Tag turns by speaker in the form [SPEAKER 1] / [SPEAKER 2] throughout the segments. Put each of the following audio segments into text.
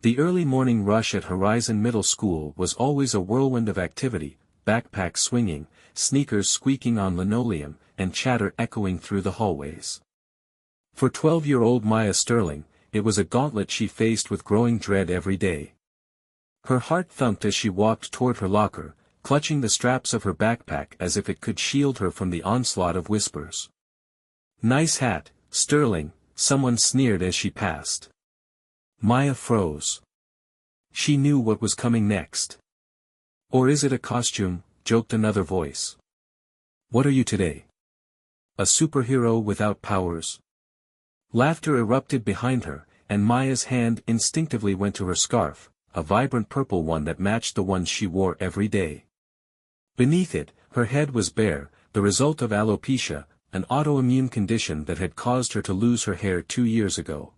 [SPEAKER 1] The early morning rush at Horizon Middle School was always a whirlwind of activity, backpacks swinging, sneakers squeaking on linoleum, and chatter echoing through the hallways. For 12-year-old Maya Sterling, it was a gauntlet she faced with growing dread every day. Her heart thumped as she walked toward her locker, clutching the straps of her backpack as if it could shield her from the onslaught of whispers. "Nice hat, Sterling," someone sneered as she passed. Maya froze. She knew what was coming next. "Or is it a costume?" joked another voice. "What are you today? A superhero without powers?" Laughter erupted behind her, and Maya's hand instinctively went to her scarf, a vibrant purple one that matched the ones she wore every day. Beneath it, her head was bare, the result of alopecia, an autoimmune condition that had caused her to lose her hair 2 years ago.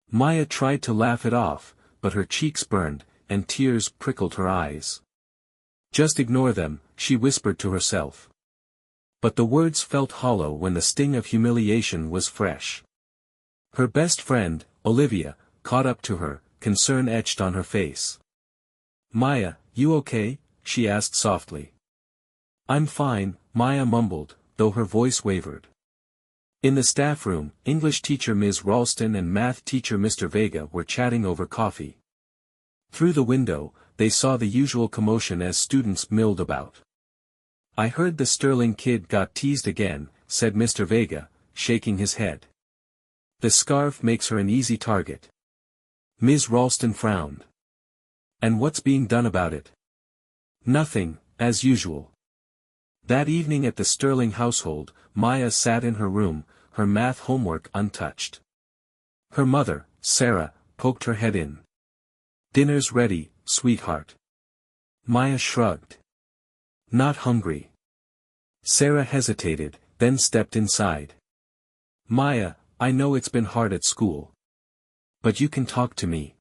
[SPEAKER 1] Maya tried to laugh it off, but her cheeks burned, and tears prickled her eyes. "Just ignore them," she whispered to herself. But the words felt hollow when the sting of humiliation was fresh. Her best friend, Olivia, caught up to her, concern etched on her face. "Maya, you okay?" she asked softly. "I'm fine," Maya mumbled, though her voice wavered. In the staff room, English teacher Ms. Ralston and math teacher Mr. Vega were chatting over coffee. Through the window, they saw the usual commotion as students milled about. "I heard the Sterling kid got teased again," said Mr. Vega, shaking his head. "The scarf makes her an easy target." Ms. Ralston frowned. "And what's being done about it?" "Nothing, as usual." That evening at the Sterling household, Maya sat in her room, her math homework untouched. Her mother, Sarah, poked her head in. "Dinner's ready, sweetheart." Maya shrugged. "Not hungry." Sarah hesitated, then stepped inside. "Maya, I know it's been hard at school. But you can talk to me."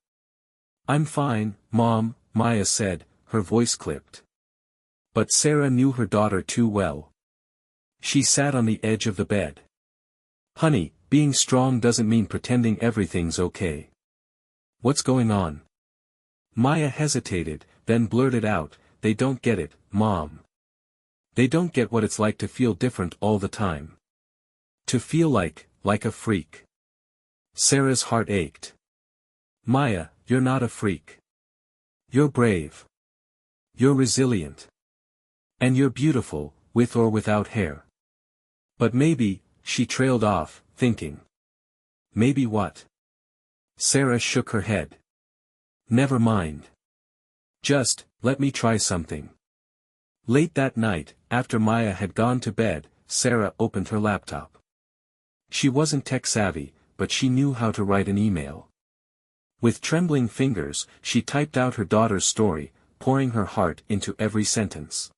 [SPEAKER 1] "I'm fine, Mom," Maya said, her voice clipped. But Sarah knew her daughter too well. She sat on the edge of the bed. "Honey, being strong doesn't mean pretending everything's okay. What's going on?" Maya hesitated, then blurted out, "They don't get it, Mom. They don't get what it's like to feel different all the time. To feel like a freak." Sarah's heart ached. "Maya, you're not a freak. You're brave. You're resilient. And you're beautiful, with or without hair." "But maybe," she trailed off, thinking. "Maybe what?" Sarah shook her head. "Never mind. Just, let me try something." Late that night, after Maya had gone to bed, Sarah opened her laptop. She wasn't tech-savvy, but she knew how to write an email. With trembling fingers, she typed out her daughter's story, pouring her heart into every sentence.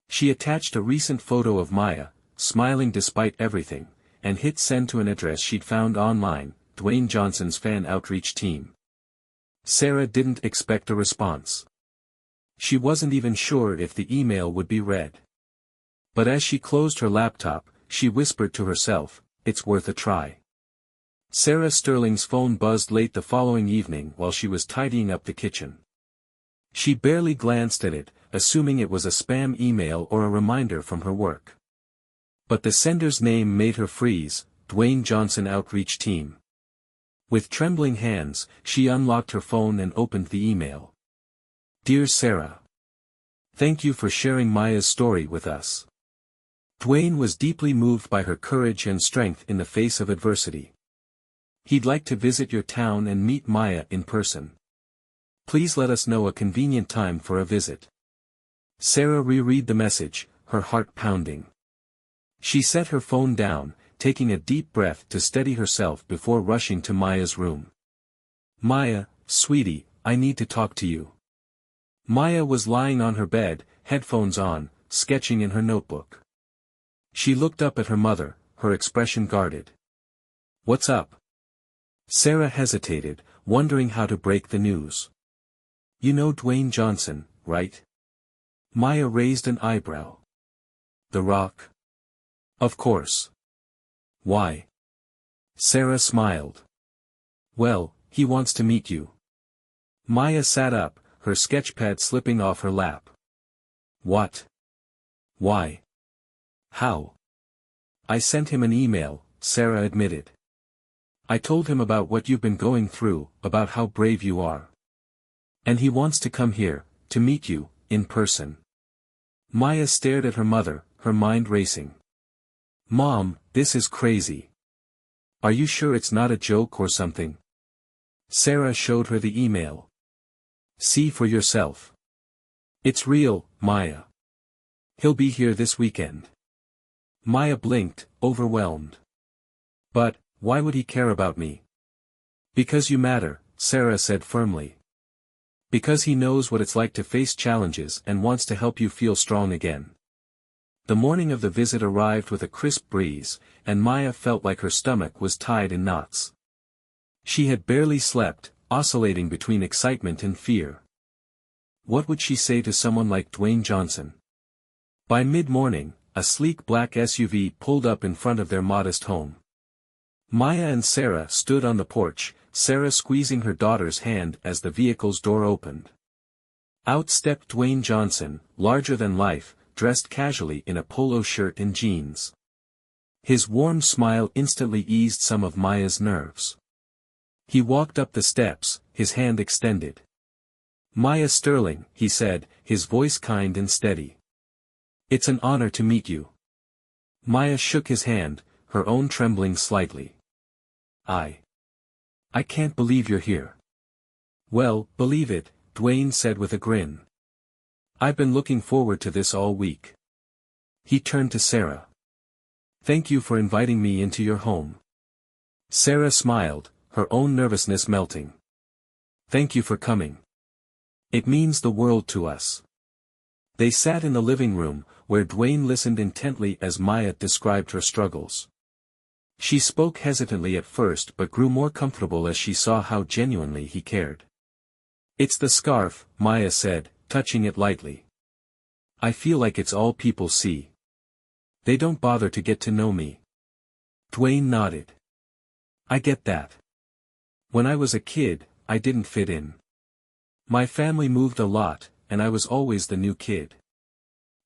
[SPEAKER 1] She attached a recent photo of Maya, smiling despite everything, and hit send to an address she'd found online, Dwayne Johnson's fan outreach team. Sarah didn't expect a response. She wasn't even sure if the email would be read. But as she closed her laptop, she whispered to herself, "It's worth a try." Sarah Sterling's phone buzzed late the following evening while she was tidying up the kitchen. She barely glanced at it, assuming it was a spam email or a reminder from her work. But the sender's name made her freeze, Dwayne Johnson Outreach Team. With trembling hands, she unlocked her phone and opened the email. "Dear Sarah. Thank you for sharing Maya's story with us. Dwayne was deeply moved by her courage and strength in the face of adversity. He'd like to visit your town and meet Maya in person. Please let us know a convenient time for a visit." Sarah reread the message, her heart pounding. She set her phone down, taking a deep breath to steady herself before rushing to Maya's room. "Maya, sweetie, I need to talk to you." Maya was lying on her bed, headphones on, sketching in her notebook. She looked up at her mother, her expression guarded. "What's up?" Sarah hesitated, wondering how to break the news. "You know Dwayne Johnson, right?" Maya raised an eyebrow. "The Rock?" "Of course. Why?" Sarah smiled. "Well, he wants to meet you." Maya sat up, her sketchpad slipping off her lap. What? Why? How? I sent him an email, Sarah admitted. I told him about what you've been going through, about how brave you are. And he wants to come here, to meet you, in person. Maya stared at her mother, her mind racing. Mom, this is crazy. Are you sure it's not a joke or something? Sarah showed her the email. See for yourself. It's real, Maya. He'll be here this weekend. Maya blinked, overwhelmed. But, why would he care about me? Because you matter, Sarah said firmly. Because he knows what it's like to face challenges and wants to help you feel strong again. The morning of the visit arrived with a crisp breeze, and Maya felt like her stomach was tied in knots. She had barely slept, oscillating between excitement and fear. What would she say to someone like Dwayne Johnson? By mid-morning, a sleek black SUV pulled up in front of their modest home. Maya and Sarah stood on the porch, Sarah squeezing her daughter's hand as the vehicle's door opened. Out stepped Dwayne Johnson, larger than life, dressed casually in a polo shirt and jeans. His warm smile instantly eased some of Maya's nerves. He walked up the steps, his hand extended. Maya Sterling, he said, his voice kind and steady. It's an honor to meet you. Maya shook his hand, her own trembling slightly. I can't believe you're here. Well, believe it, Dwayne said with a grin. I've been looking forward to this all week. He turned to Sarah. Thank you for inviting me into your home. Sarah smiled, her own nervousness melting. Thank you for coming. It means the world to us. They sat in the living room, where Dwayne listened intently as Maya described her struggles. She spoke hesitantly at first but grew more comfortable as she saw how genuinely he cared. It's the scarf, Maya said, touching it lightly. I feel like it's all people see. They don't bother to get to know me. Dwayne nodded. I get that. When I was a kid, I didn't fit in. My family moved a lot, and I was always the new kid.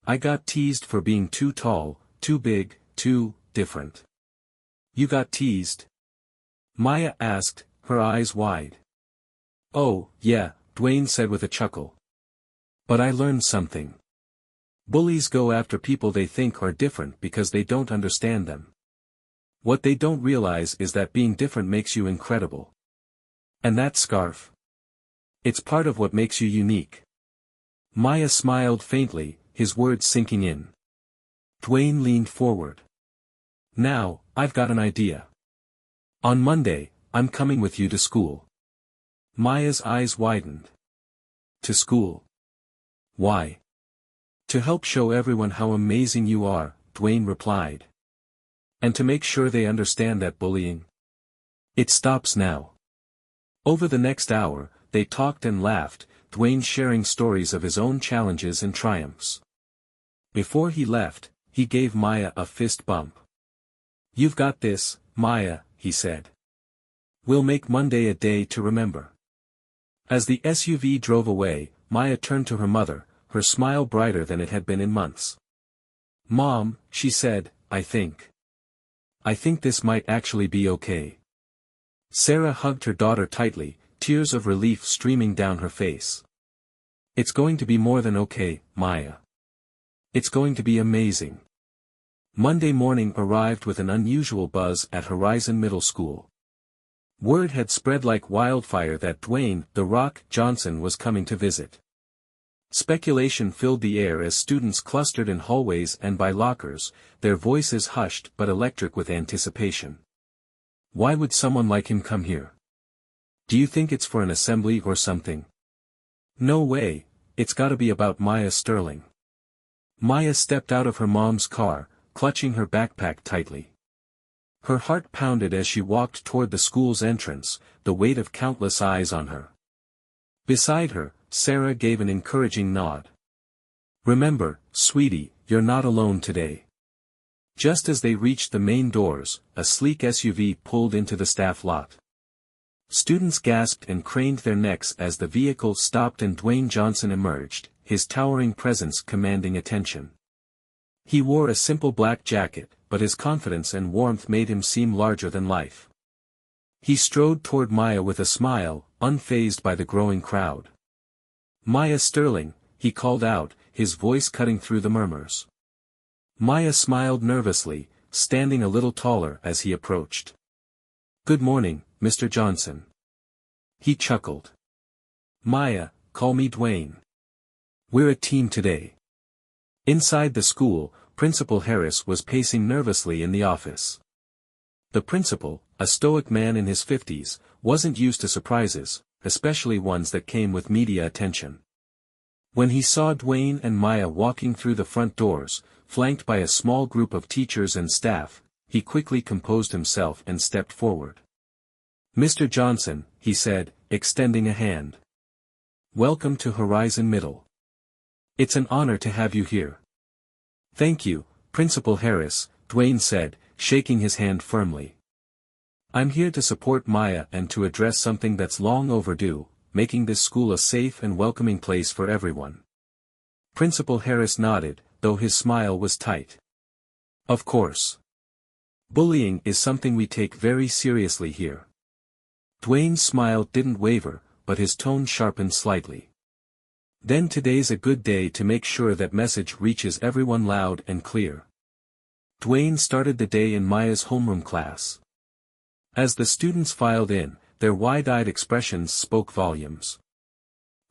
[SPEAKER 1] I got teased for being too tall, too big, too different. You got teased? Maya asked, her eyes wide. Oh, yeah, Dwayne said with a chuckle. But I learned something. Bullies go after people they think are different because they don't understand them. What they don't realize is that being different makes you incredible. And that scarf? It's part of what makes you unique. Maya smiled faintly, his words sinking in. Dwayne leaned forward. Now, I've got an idea. On Monday, I'm coming with you to school. Maya's eyes widened. To school? Why? To help show everyone how amazing you are, Dwayne replied. And to make sure they understand that bullying. It stops now. Over the next hour, they talked and laughed, Dwayne sharing stories of his own challenges and triumphs. Before he left, he gave Maya a fist bump. You've got this, Maya, he said. We'll make Monday a day to remember. As the SUV drove away, Maya turned to her mother, her smile brighter than it had been in months. Mom, she said, I think this might actually be okay. Sarah hugged her daughter tightly, tears of relief streaming down her face. It's going to be more than okay, Maya. It's going to be amazing. Monday morning arrived with an unusual buzz at Horizon Middle School. Word had spread like wildfire that Dwayne "The Rock" Johnson was coming to visit. Speculation filled the air as students clustered in hallways and by lockers, their voices hushed but electric with anticipation. Why would someone like him come here? Do you think it's for an assembly or something? No way, it's gotta be about Maya Sterling. Maya stepped out of her mom's car, clutching her backpack tightly. Her heart pounded as she walked toward the school's entrance, the weight of countless eyes on her. Beside her, Sarah gave an encouraging nod. Remember, sweetie, you're not alone today. Just as they reached the main doors, a sleek SUV pulled into the staff lot. Students gasped and craned their necks as the vehicle stopped and Dwayne Johnson emerged, his towering presence commanding attention. He wore a simple black jacket, but his confidence and warmth made him seem larger than life. He strode toward Maya with a smile, unfazed by the growing crowd. "Maya Sterling," he called out, his voice cutting through the murmurs. Maya smiled nervously, standing a little taller as he approached. "Good morning, Mr. Johnson." He chuckled. "Maya, call me Dwayne. We're a team today." Inside the school, Principal Harris was pacing nervously in the office. The principal, a stoic man in his 50s, wasn't used to surprises, especially ones that came with media attention. When he saw Dwayne and Maya walking through the front doors, flanked by a small group of teachers and staff, he quickly composed himself and stepped forward. "Mr. Johnson," he said, extending a hand. "Welcome to Horizon Middle. It's an honor to have you here." "Thank you, Principal Harris," Dwayne said, shaking his hand firmly. "I'm here to support Maya and to address something that's long overdue, making this school a safe and welcoming place for everyone." Principal Harris nodded, though his smile was tight. "Of course. Bullying is something we take very seriously here." Dwayne's smile didn't waver, but his tone sharpened slightly. "Then today's a good day to make sure that message reaches everyone loud and clear." Dwayne started the day in Maya's homeroom class. As the students filed in, their wide-eyed expressions spoke volumes.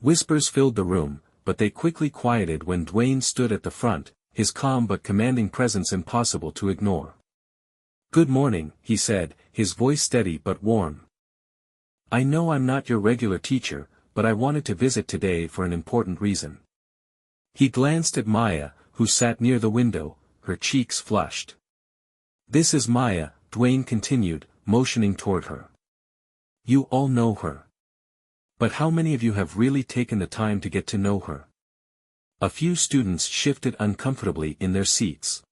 [SPEAKER 1] Whispers filled the room, but they quickly quieted when Dwayne stood at the front, his calm but commanding presence impossible to ignore. "Good morning," he said, his voice steady but warm. "I know I'm not your regular teacher, but I wanted to visit today for an important reason." He glanced at Maya, who sat near the window, her cheeks flushed. "This is Maya," Dwayne continued, motioning toward her. "You all know her. But how many of you have really taken the time to get to know her?" A few students shifted uncomfortably in their seats.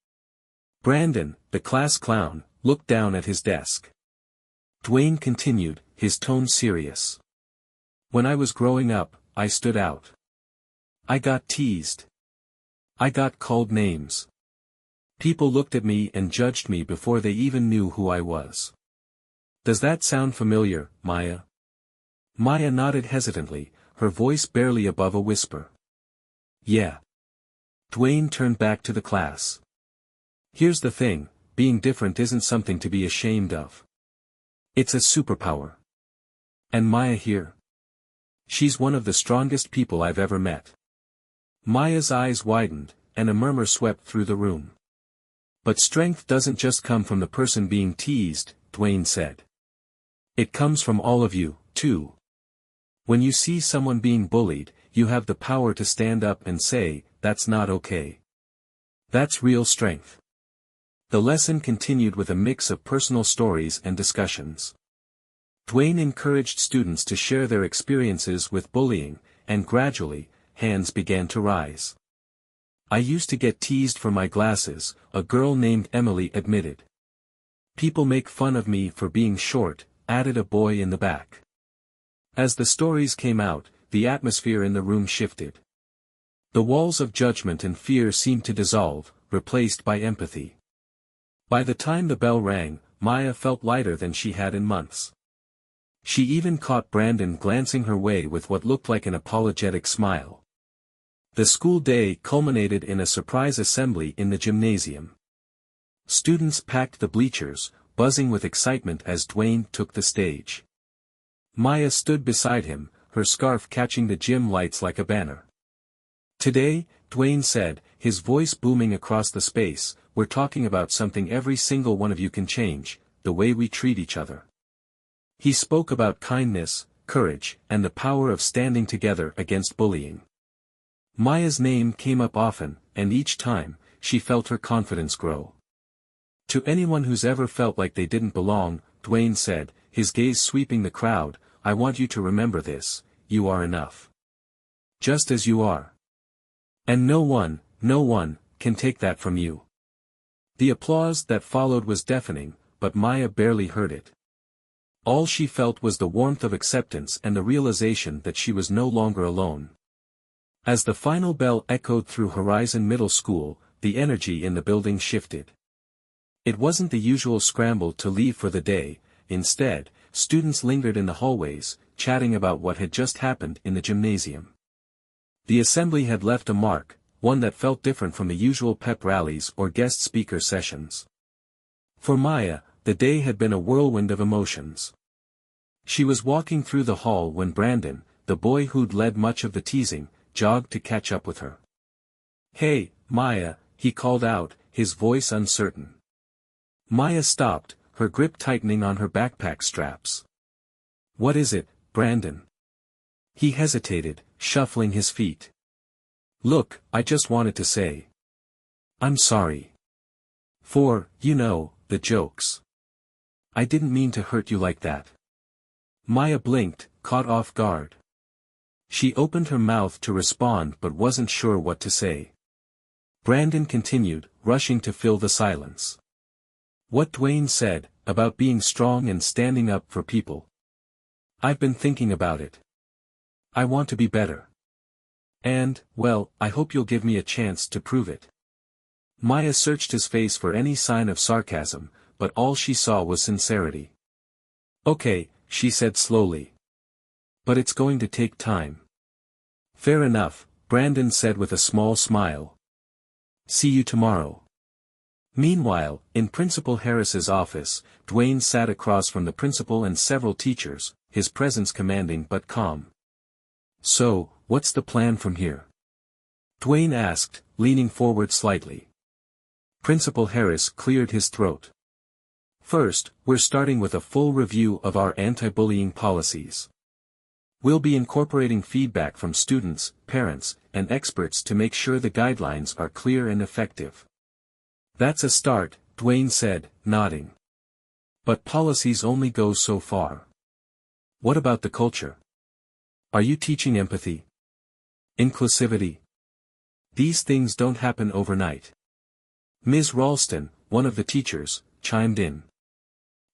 [SPEAKER 1] Brandon, the class clown, looked down at his desk. Dwayne continued, his tone serious. "When I was growing up, I stood out. I got teased. I got called names. People looked at me and judged me before they even knew who I was. Does that sound familiar, Maya?" Maya nodded hesitantly, her voice barely above a whisper. "Yeah." Dwayne turned back to the class. "Here's the thing, being different isn't something to be ashamed of. It's a superpower. And Maya here? She's one of the strongest people I've ever met." Maya's eyes widened, and a murmur swept through the room. "But strength doesn't just come from the person being teased," Dwayne said. "It comes from all of you, too. When you see someone being bullied, you have the power to stand up and say, 'That's not okay.' That's real strength." The lesson continued with a mix of personal stories and discussions. Dwayne encouraged students to share their experiences with bullying, and gradually, hands began to rise. "I used to get teased for my glasses," a girl named Emily admitted. "People make fun of me for being short," added a boy in the back. As the stories came out, the atmosphere in the room shifted. The walls of judgment and fear seemed to dissolve, replaced by empathy. By the time the bell rang, Maya felt lighter than she had in months. She even caught Brandon glancing her way with what looked like an apologetic smile. The school day culminated in a surprise assembly in the gymnasium. Students packed the bleachers, buzzing with excitement as Dwayne took the stage. Maya stood beside him, her scarf catching the gym lights like a banner. "Today," Dwayne said, his voice booming across the space, "we're talking about something every single one of you can change, the way we treat each other." He spoke about kindness, courage, and the power of standing together against bullying. Maya's name came up often, and each time, she felt her confidence grow. "To anyone who's ever felt like they didn't belong," Dwayne said, his gaze sweeping the crowd, "I want you to remember this, you are enough. Just as you are. And no one, can take that from you." The applause that followed was deafening, but Maya barely heard it. All she felt was the warmth of acceptance and the realization that she was no longer alone. As the final bell echoed through Horizon Middle School, the energy in the building shifted. It wasn't the usual scramble to leave for the day. Instead, students lingered in the hallways, chatting about what had just happened in the gymnasium. The assembly had left a mark, one that felt different from the usual pep rallies or guest speaker sessions. For Maya, the day had been a whirlwind of emotions. She was walking through the hall when Brandon, the boy who'd led much of the teasing, jogged to catch up with her. "Hey, Maya," he called out, his voice uncertain. Maya stopped, her grip tightening on her backpack straps. "What is it, Brandon?" He hesitated, shuffling his feet. "Look, I just wanted to say. I'm sorry. For, the jokes. I didn't mean to hurt you like that." Maya blinked, caught off guard. She opened her mouth to respond but wasn't sure what to say. Brandon continued, rushing to fill the silence. "What Dwayne said, about being strong and standing up for people. I've been thinking about it. I want to be better. And, well, I hope you'll give me a chance to prove it." Maya searched his face for any sign of sarcasm, but all she saw was sincerity. "Okay," she said slowly. "But it's going to take time." "Fair enough," Brandon said with a small smile. "See you tomorrow." Meanwhile, in Principal Harris's office, Dwayne sat across from the principal and several teachers, his presence commanding but calm. "So, what's the plan from here?" Dwayne asked, leaning forward slightly. Principal Harris cleared his throat. "First, we're starting with a full review of our anti-bullying policies. We'll be incorporating feedback from students, parents, and experts to make sure the guidelines are clear and effective." "That's a start," Dwayne said, nodding. "But policies only go so far. What about the culture? Are you teaching empathy? Inclusivity? These things don't happen overnight." Ms. Ralston, one of the teachers, chimed in.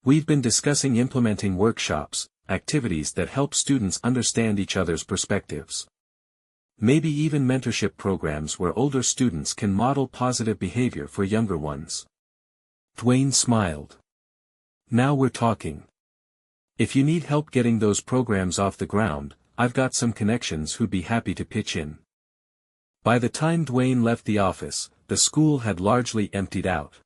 [SPEAKER 1] "We've been discussing implementing workshops, activities that help students understand each other's perspectives. Maybe even mentorship programs where older students can model positive behavior for younger ones." Dwayne smiled. "Now we're talking. If you need help getting those programs off the ground, I've got some connections who'd be happy to pitch in." By the time Dwayne left the office, the school had largely emptied out.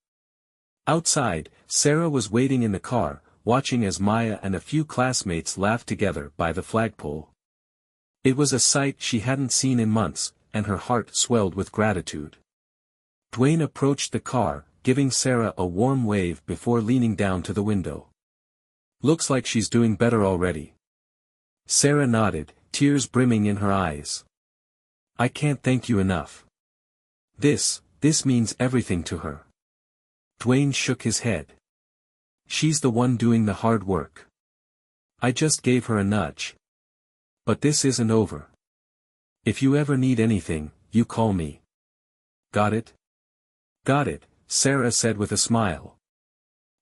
[SPEAKER 1] Outside, Sarah was waiting in the car, watching as Maya and a few classmates laughed together by the flagpole. It was a sight she hadn't seen in months, and her heart swelled with gratitude. Dwayne approached the car, giving Sarah a warm wave before leaning down to the window. "Looks like she's doing better already." Sarah nodded, tears brimming in her eyes. "I can't thank you enough. This means everything to her." Dwayne shook his head. "She's the one doing the hard work. I just gave her a nudge. But this isn't over. If you ever need anything, you call me. Got it?" "Got it," Sarah said with a smile.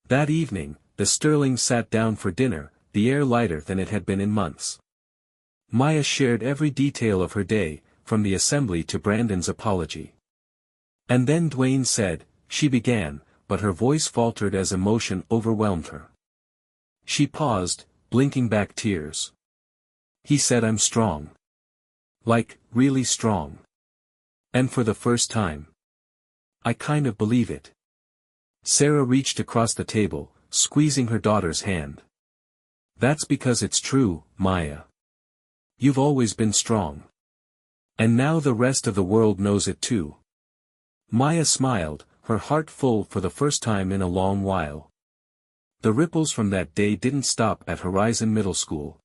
[SPEAKER 1] That evening, the Sterlings sat down for dinner, the air lighter than it had been in months. Maya shared every detail of her day, from the assembly to Brandon's apology. "And then Dwayne said," she began, but her voice faltered as emotion overwhelmed her. She paused, blinking back tears. "He said I'm strong. Like, really strong. And for the first time. I kind of believe it." Sarah reached across the table, squeezing her daughter's hand. "That's because it's true, Maya. You've always been strong. And now the rest of the world knows it too." Maya smiled, her heart full for the first time in a long while. The ripples from that day didn't stop at Horizon Middle School.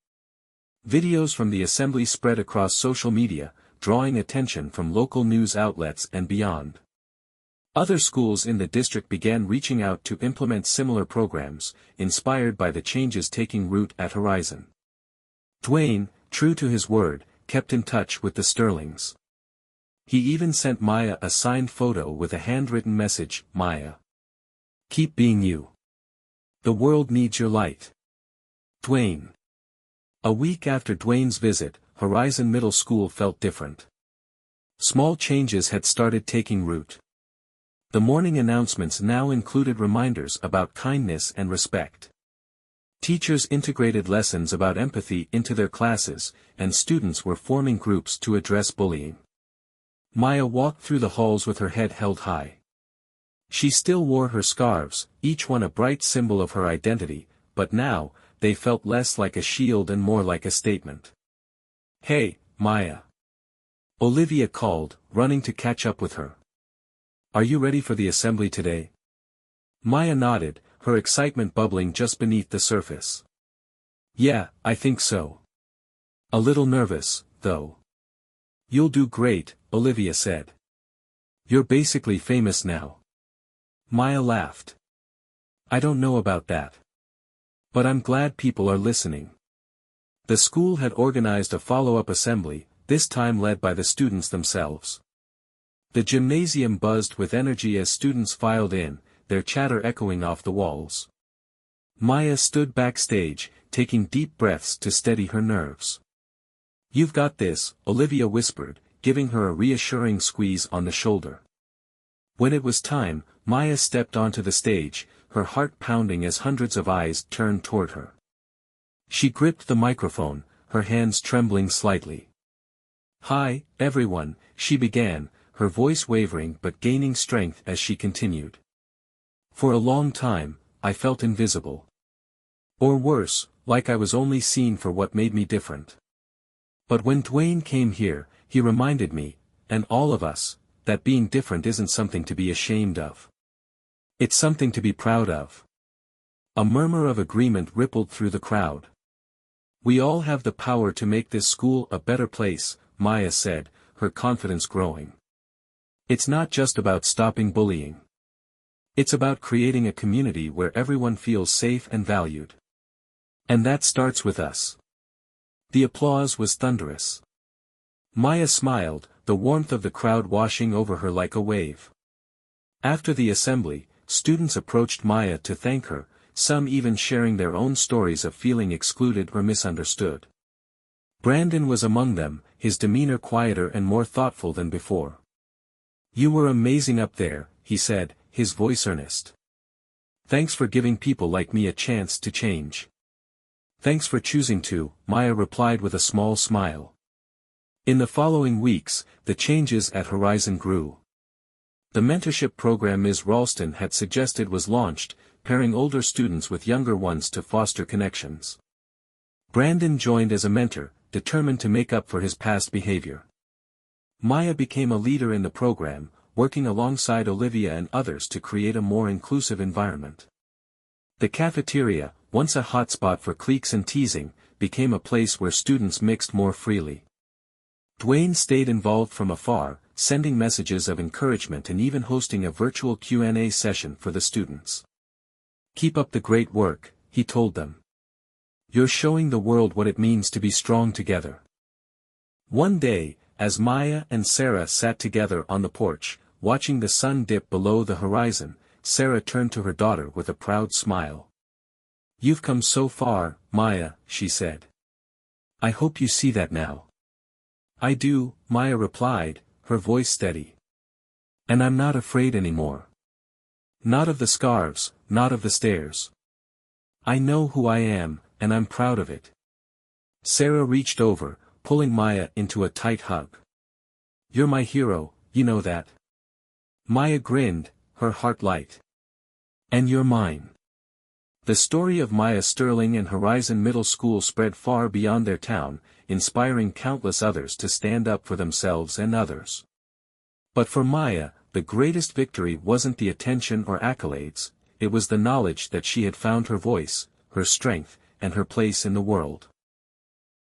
[SPEAKER 1] Videos from the assembly spread across social media, drawing attention from local news outlets and beyond. Other schools in the district began reaching out to implement similar programs, inspired by the changes taking root at Horizon. Dwayne, true to his word, kept in touch with the Sterlings. He even sent Maya a signed photo with a handwritten message, "Maya. Keep being you. The world needs your light." Dwayne. A week after Dwayne's visit, Horizon Middle School felt different. Small changes had started taking root. The morning announcements now included reminders about kindness and respect. Teachers integrated lessons about empathy into their classes, and students were forming groups to address bullying. Maya walked through the halls with her head held high. She still wore her scarves, each one a bright symbol of her identity, but now, they felt less like a shield and more like a statement. "Hey, Maya." Olivia called, running to catch up with her. "Are you ready for the assembly today?" Maya nodded, her excitement bubbling just beneath the surface. "Yeah, I think so. A little nervous, though." "You'll do great," Olivia said. "You're basically famous now." Maya laughed. "I don't know about that. But I'm glad people are listening." The school had organized a follow-up assembly, this time led by the students themselves. The gymnasium buzzed with energy as students filed in, their chatter echoing off the walls. Maya stood backstage, taking deep breaths to steady her nerves. "You've got this," Olivia whispered, giving her a reassuring squeeze on the shoulder. When it was time, Maya stepped onto the stage, her heart pounding as hundreds of eyes turned toward her. She gripped the microphone, her hands trembling slightly. "Hi, everyone," she began, her voice wavering but gaining strength as she continued. "For a long time, I felt invisible. Or worse, like I was only seen for what made me different. But when Dwayne came here, he reminded me, and all of us, that being different isn't something to be ashamed of. It's something to be proud of." A murmur of agreement rippled through the crowd. "We all have the power to make this school a better place," Maya said, her confidence growing. "It's not just about stopping bullying. It's about creating a community where everyone feels safe and valued. And that starts with us." The applause was thunderous. Maya smiled, the warmth of the crowd washing over her like a wave. After the assembly, students approached Maya to thank her, some even sharing their own stories of feeling excluded or misunderstood. Brandon was among them, his demeanor quieter and more thoughtful than before. "You were amazing up there," he said, his voice earnest. "Thanks for giving people like me a chance to change." "Thanks for choosing to," Maya replied with a small smile. In the following weeks, the changes at Horizon grew. The mentorship program Ms. Ralston had suggested was launched, pairing older students with younger ones to foster connections. Brandon joined as a mentor, determined to make up for his past behavior. Maya became a leader in the program, working alongside Olivia and others to create a more inclusive environment. The cafeteria, once a hotspot for cliques and teasing, became a place where students mixed more freely. Dwayne stayed involved from afar, sending messages of encouragement and even hosting a virtual Q&A session for the students. "Keep up the great work," he told them. "You're showing the world what it means to be strong together." One day, as Maya and Sarah sat together on the porch, watching the sun dip below the horizon, Sarah turned to her daughter with a proud smile. "You've come so far, Maya," she said. "I hope you see that now." "I do," Maya replied, her voice steady. "And I'm not afraid anymore. Not of the scarves, not of the stairs. I know who I am, and I'm proud of it." Sarah reached over, pulling Maya into a tight hug. "You're my hero, you know that." Maya grinned, her heart light. "And you're mine." The story of Maya Sterling and Horizon Middle School spread far beyond their town, inspiring countless others to stand up for themselves and others. But for Maya, the greatest victory wasn't the attention or accolades, it was the knowledge that she had found her voice, her strength, and her place in the world.